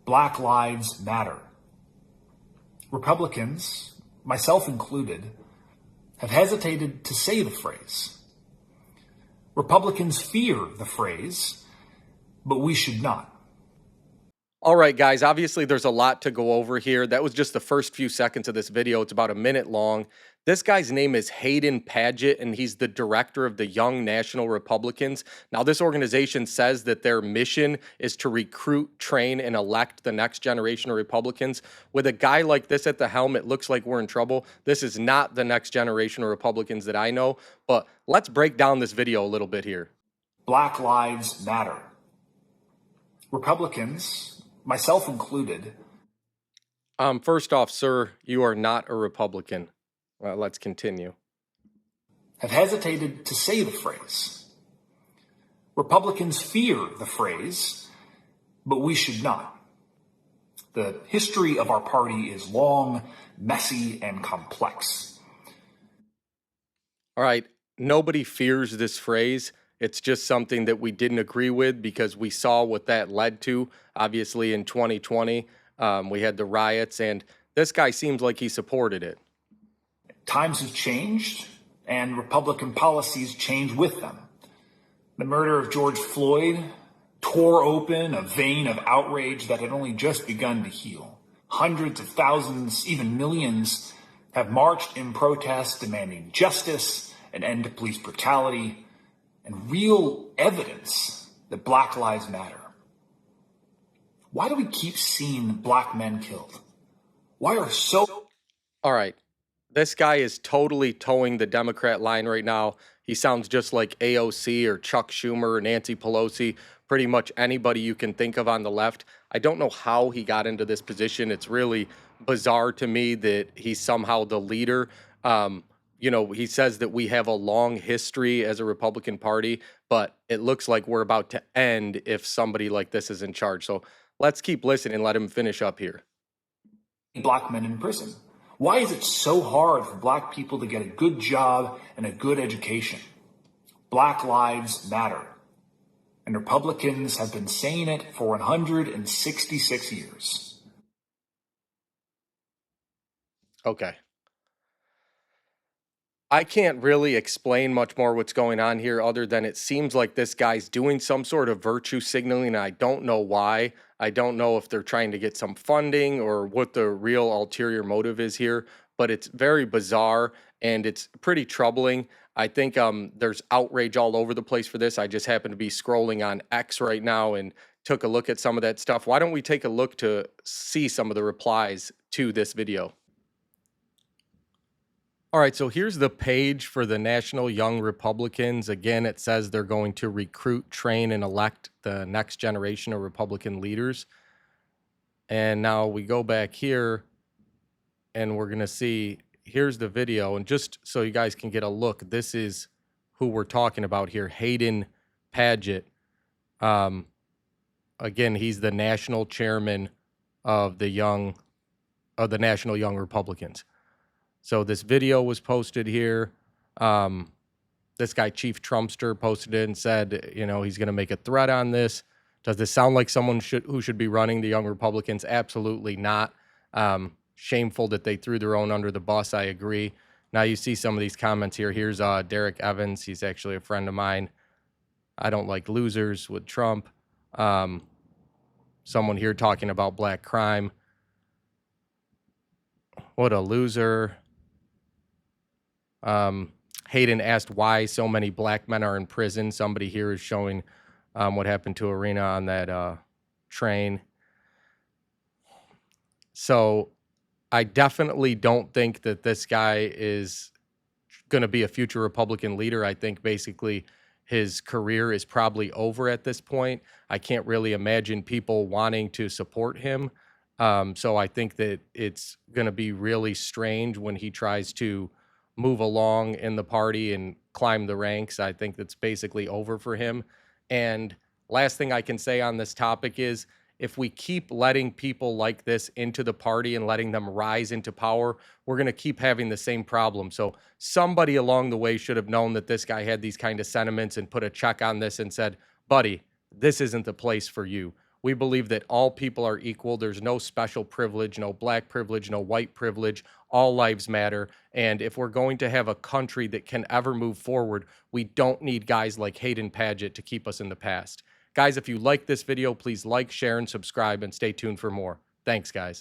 Black Lives Matter. Republicans, myself included, have hesitated to say the phrase. Republicans fear the phrase, but we should not. All right, guys, obviously there's a lot to go over here. That was just the first few seconds of this video. It's about a minute long. This guy's name is Hayden Padgett, and he's the director of the Young National Republicans. Now, this organization says that their mission is to recruit, train, and elect the next generation of Republicans. With a guy like this at the helm, it looks like we're in trouble. This is not the next generation of Republicans that I know, but let's break down this video a little bit here. Black Lives Matter. Republicans, myself included. First off, sir, you are not a Republican. Well, let's continue. Have hesitated to say the phrase. Republicans fear the phrase, but we should not. The history of our party is long, messy, and complex. All right, nobody fears this phrase. It's just something that we didn't agree with because we saw what that led to. Obviously, in 2020, we had the riots, and this guy seems like he supported it. Times have changed, and Republican policies change with them. The murder of George Floyd tore open a vein of outrage that had only just begun to heal. Hundreds of thousands, even millions, have marched in protest demanding justice, an end to police brutality, and real evidence that Black Lives Matter. Why do we keep seeing black men killed? Why are so... All right. This guy is totally towing the Democrat line right now. He sounds just like AOC or Chuck Schumer or Nancy Pelosi, pretty much anybody you can think of on the left. I don't know how he got into this position. It's really bizarre to me that he's somehow the leader. You know, he says that we have a long history as a Republican Party, but it looks like we're about to end if somebody like this is in charge. So let's keep listening and let him finish up here. Black men in prison. Why is it so hard for black people to get a good job and a good education? Black Lives Matter. And Republicans have been saying it for 166 years. Okay. I can't really explain much more what's going on here other than it seems like this guy's doing some sort of virtue signaling, and I don't know why. I don't know if they're trying to get some funding or what the real ulterior motive is here, but it's very bizarre and it's pretty troubling. I think there's outrage all over the place for this. I just happen to be scrolling on X right now and took a look at some of that stuff. Why don't we take a look to see some of the replies to this video? All right, so here's the page for the National Young Republicans. Again, it says they're going to recruit, train, and elect the next generation of Republican leaders. And now we go back here, and we're going to see, here's the video. And just so you guys can get a look, this is who we're talking about here, Hayden Padgett. Again, he's the national chairman of the National Young Republicans. So this video was posted here. This guy, Chief Trumpster, posted it and said, you know, he's going to make a threat on this. Does this sound like someone who should be running the Young Republicans? Absolutely not. Shameful that they threw their own under the bus. I agree. Now you see some of these comments here. Here's Derek Evans. He's actually a friend of mine. I don't like losers with Trump. Someone here talking about black crime. What a loser. Hayden asked why so many black men are in prison. Somebody here is showing what happened to Arena on that train. So I definitely don't think that this guy is going to be a future Republican leader. I think basically his career is probably over at this point. I can't really imagine people wanting to support him. So I think that it's going to be really strange when he tries to move along in the party and climb the ranks. I think that's basically over for him. And last thing I can say on this topic is if we keep letting people like this into the party and letting them rise into power, we're going to keep having the same problem. So somebody along the way should have known that this guy had these kind of sentiments and put a check on this and said, buddy, this isn't the place for you. We believe that all people are equal. There's no special privilege, no black privilege, no white privilege. All lives matter. And if we're going to have a country that can ever move forward, we don't need guys like Hayden Padgett to keep us in the past. Guys, if you like this video, please like, share, and subscribe, and stay tuned for more. Thanks, guys.